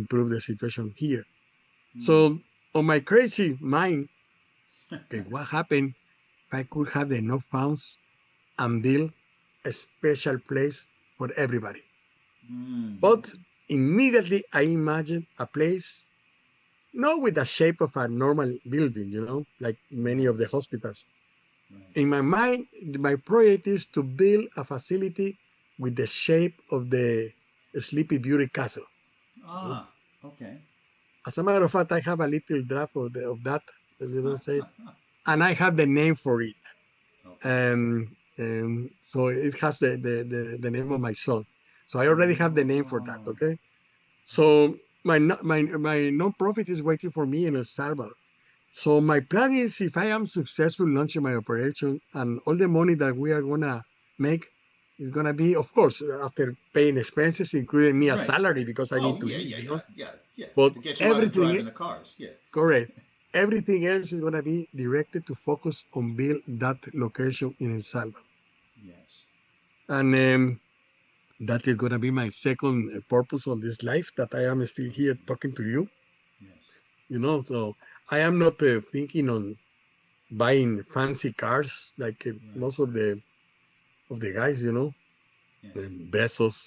B: improve the situation here.
A: Hmm.
B: So on my crazy mind, okay, what happened if I could have enough funds and build a special place for everybody?
A: Hmm.
B: But immediately I imagined a place not with the shape of a normal building, like many of the
A: Yes.
B: hospitals.
A: Right.
B: In my mind, my project is to build a facility with the shape of the Sleepy Beauty Castle.
A: Ah. Okay.
B: As a matter of fact, I have a little draft of that, say, and I have the name for it.
A: Okay.
B: And so it has the name of my son. So I already have the name for that.
A: Oh.
B: Okay.
A: Okay.
B: So my nonprofit is waiting for me in El Salvador. So my plan is if I am successful launching my operation and all the money that we are gonna make is gonna be, of course, after paying expenses, including me a
A: Right.
B: salary because I need
A: Oh
B: to
A: yeah.
B: live,
A: Yeah. Yeah. Yeah. Yeah.
B: But
A: To get you out of
B: everything
A: driving the cars. Yeah.
B: correct. Everything else is gonna be directed to focus on build that location in El Salvador.
A: Yes.
B: And that is gonna be my second purpose on this life that I am still here talking to you.
A: Yes.
B: So I am not thinking on buying fancy cars like
A: Right.
B: most of the guys,
A: Yes.
B: Bezos,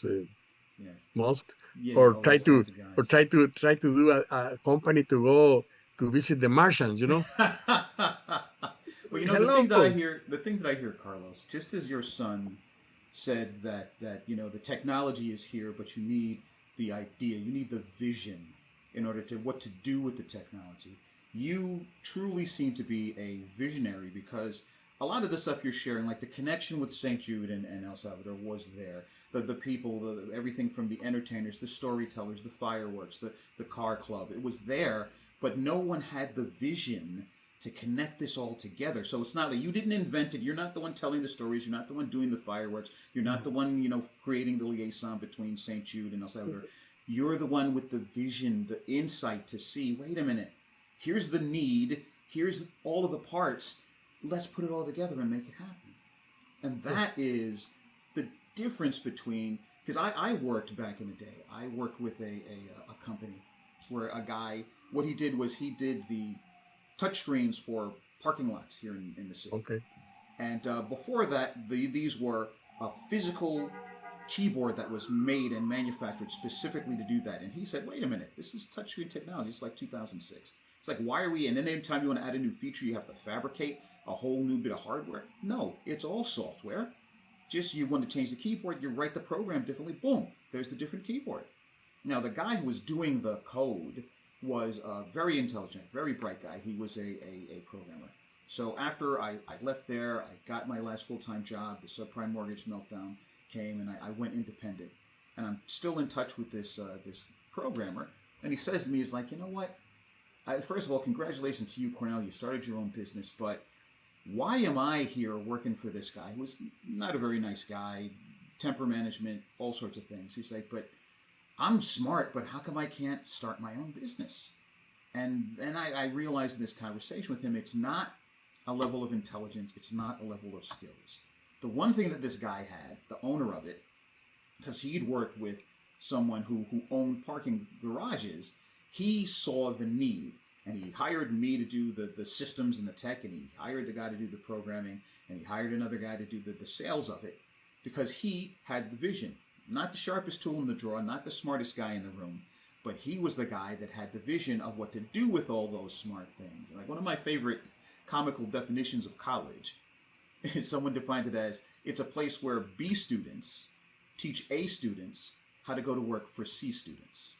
A: Yes.
B: Musk,
A: Yeah. Yeah.
B: or
A: All
B: try
A: those
B: to
A: kinds of
B: or
A: guys.
B: try to do a company to go to visit the Martians.
A: Well,
B: Hello, Uncle.
A: the thing that I hear, Carlos, just as your son said that the technology is here, but you need the idea, you need the vision in order to what to do with the technology. You truly seem to be a visionary because a lot of the stuff you're sharing, like the connection with St. Jude and El Salvador, was there. The people, everything from the entertainers, the storytellers, the fireworks, the car club, it was there, but no one had the vision to connect this all together. So it's not that you didn't invent it. You're not the one telling the stories. You're not the one doing the fireworks. You're not the one, creating the liaison between St. Jude and El Salvador. You're the one with the vision, the insight to see, wait a minute, here's the need, here's all of the parts. Let's put it all together and make it happen. And that is the difference between, because I worked back in the day, I worked with a company where a guy, what he did was he did the touchscreens for parking lots here in the city.
B: Okay.
A: And before that, these were physical keyboard that was made and manufactured specifically to do that. And he said, wait a minute, this is touchscreen technology. It's like 2006. It's like, why are we, and then anytime you want to add a new feature, you have to fabricate a whole new bit of hardware? No, it's all software. Just you want to change the keyboard, you write the program differently, boom, there's the different keyboard. Now, the guy who was doing the code was a very intelligent, very bright guy. He was a programmer. So after I left there, I got my last full-time job, the subprime mortgage meltdown came, and I went independent. And I'm still in touch with this programmer. And he says to me, he's like, you know what? First of all, congratulations to you, Cornell. You started your own business, but why am I here working for this guy who was not a very nice guy, temper management, all sorts of things? He's like, but I'm smart, but how come I can't start my own business? And then I realized in this conversation with him, it's not a level of intelligence, it's not a level of skills. The one thing that this guy had, the owner of it, because he'd worked with someone who owned parking garages, he saw the need. And he hired me to do the systems and the tech, and he hired the guy to do the programming, and he hired another guy to do the sales of it, because he had the vision. Not the sharpest tool in the drawer, not the smartest guy in the room, but he was the guy that had the vision of what to do with all those smart things. And like one of my favorite comical definitions of college is someone defined it as, it's a place where B students teach A students how to go to work for C students,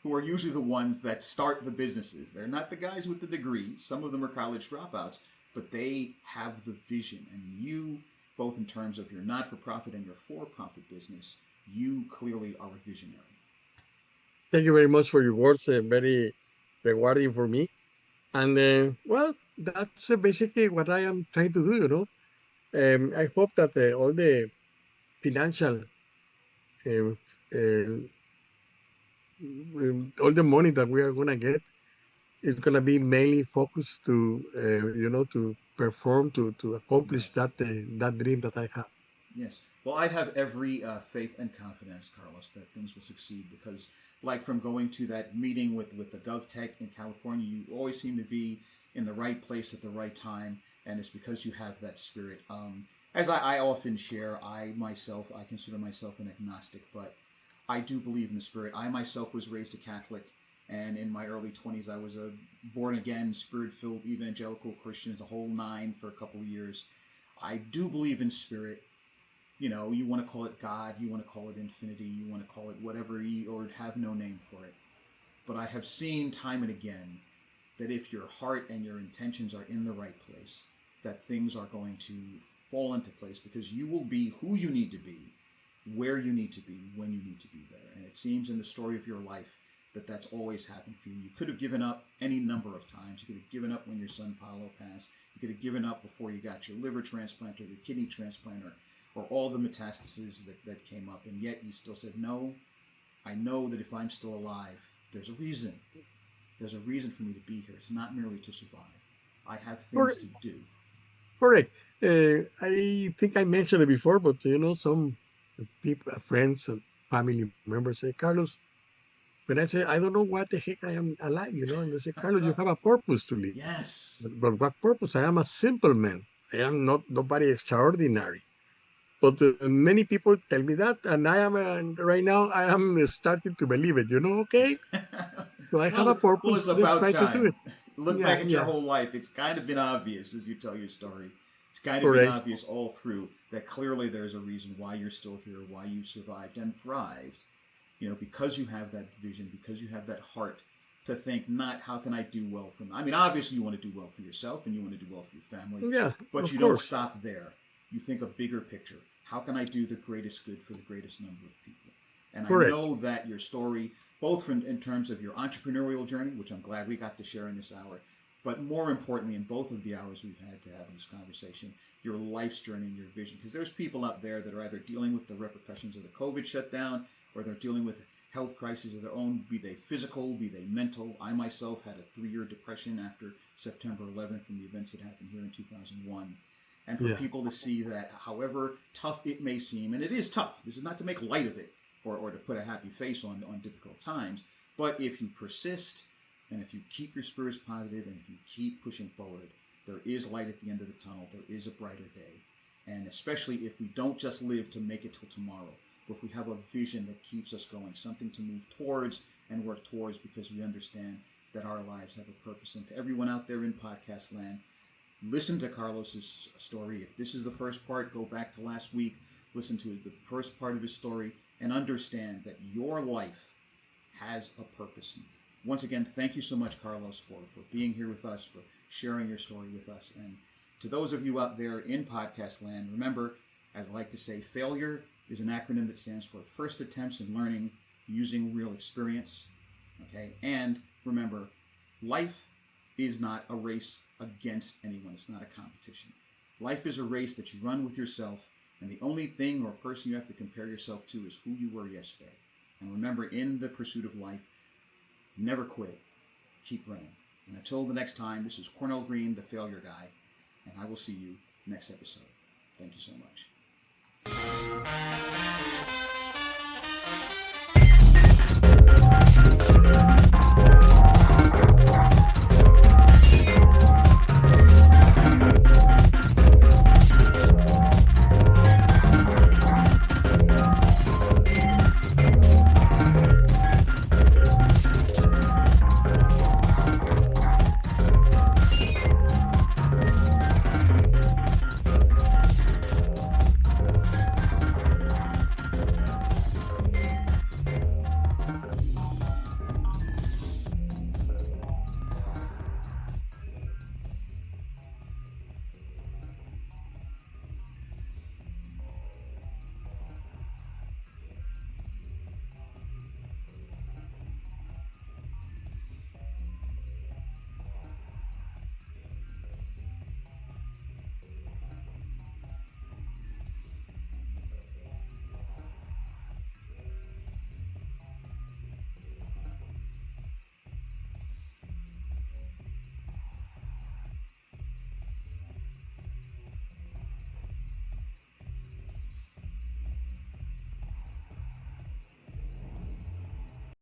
A: who are usually the ones that start the businesses. They're not the guys with the degrees. Some of them are college dropouts, but they have the vision. And you, both in terms of your not-for-profit and your for-profit business, you clearly are a visionary.
B: Thank you very much for your words. Very rewarding for me. And well, that's basically what I am trying to do. I hope that all the financial, um, all the money that we are going to get is going to be mainly focused to, to perform, to accomplish
A: Yes.
B: that dream that I have.
A: Yes. Well, I have every faith and confidence, Carlos, that things will succeed because, like from going to that meeting with the GovTech in California, you always seem to be in the right place at the right time, and it's because you have that spirit. As I often share, I consider myself an agnostic, but I do believe in the spirit. I myself was raised a Catholic, and in my early 20s, I was a born-again, spirit-filled evangelical Christian, the whole nine for a couple of years. I do believe in spirit. You know, you want to call it God, you want to call it infinity, you want to call it whatever, or have no name for it. But I have seen time and again that if your heart and your intentions are in the right place, that things are going to fall into place because you will be who you need to be, where you need to be, when you need to be there. And it seems in the story of your life that that's always happened for you. You could have given up any number of times. You could have given up when your son Paolo passed. You could have given up before you got your liver transplant or your kidney transplant or all the metastases that came up. And yet you still said, no, I know that if I'm still alive, there's a reason. There's a reason for me to be here. It's not merely to survive. I have things to do.
B: Correct. I think I mentioned it before, but some people, friends, and family members say, Carlos, when I say, I don't know what the heck I am alive, and they say, Carlos, you have a purpose to live.
A: Yes.
B: But what purpose? I am a simple man. I am not nobody extraordinary. But many people tell me that, and I am right now. I am starting to believe it. Okay, so I have a
A: Well,
B: purpose.
A: it's
B: Let's
A: about
B: try to do
A: time.
B: it.
A: Look
B: Yeah,
A: back at your
B: yeah,
A: whole life. It's kind of been obvious as you tell your story. It's kind of been
B: correct.
A: obvious all through that clearly there's a reason why you're still here, why you survived and thrived. Because you have that vision, because you have that heart to think not how can I do well for me. I mean, obviously you want to do well for yourself and you want to do well for your family,
B: Yeah,
A: but
B: of
A: you don't
B: course.
A: stop there. You think a bigger picture. How can I do the greatest good for the greatest number of people? And I
B: Correct.
A: know that your story, both in terms of your entrepreneurial journey, which I'm glad we got to share in this hour, but more importantly, in both of the hours we've had to have this conversation, your life's journey and your vision. Because there's people out there that are either dealing with the repercussions of the COVID shutdown or they're dealing with health crises of their own, be they physical, be they mental. I myself had a 3-year depression after September 11th and the events that happened here in 2001. And for
B: Yeah.
A: people to see that however tough it may seem, and it is tough, this is not to make light of it or to put a happy face on difficult times, but if you persist and if you keep your spirits positive and if you keep pushing forward, there is light at the end of the tunnel. There is a brighter day. And especially if we don't just live to make it till tomorrow, but if we have a vision that keeps us going, something to move towards and work towards, because we understand that our lives have a purpose. And to everyone out there in podcast land, listen to Carlos's story. If this is the first part, go back to last week, listen to the first part of his story, and understand that your life has a purpose. Once again, thank you so much, Carlos, for being here with us, for sharing your story with us. And to those of you out there in podcast land, remember, as I like to say, failure is an acronym that stands for first attempts in learning using real experience. Okay? And remember, life is not a race against anyone. It's not a competition. Life is a race that you run with yourself, and the only thing or person you have to compare yourself to is who you were yesterday. And remember, in the pursuit of life, never quit. Keep running. And until the next time, this is Cornell Green, the Failure Guy, and I will see you next episode. Thank you so much.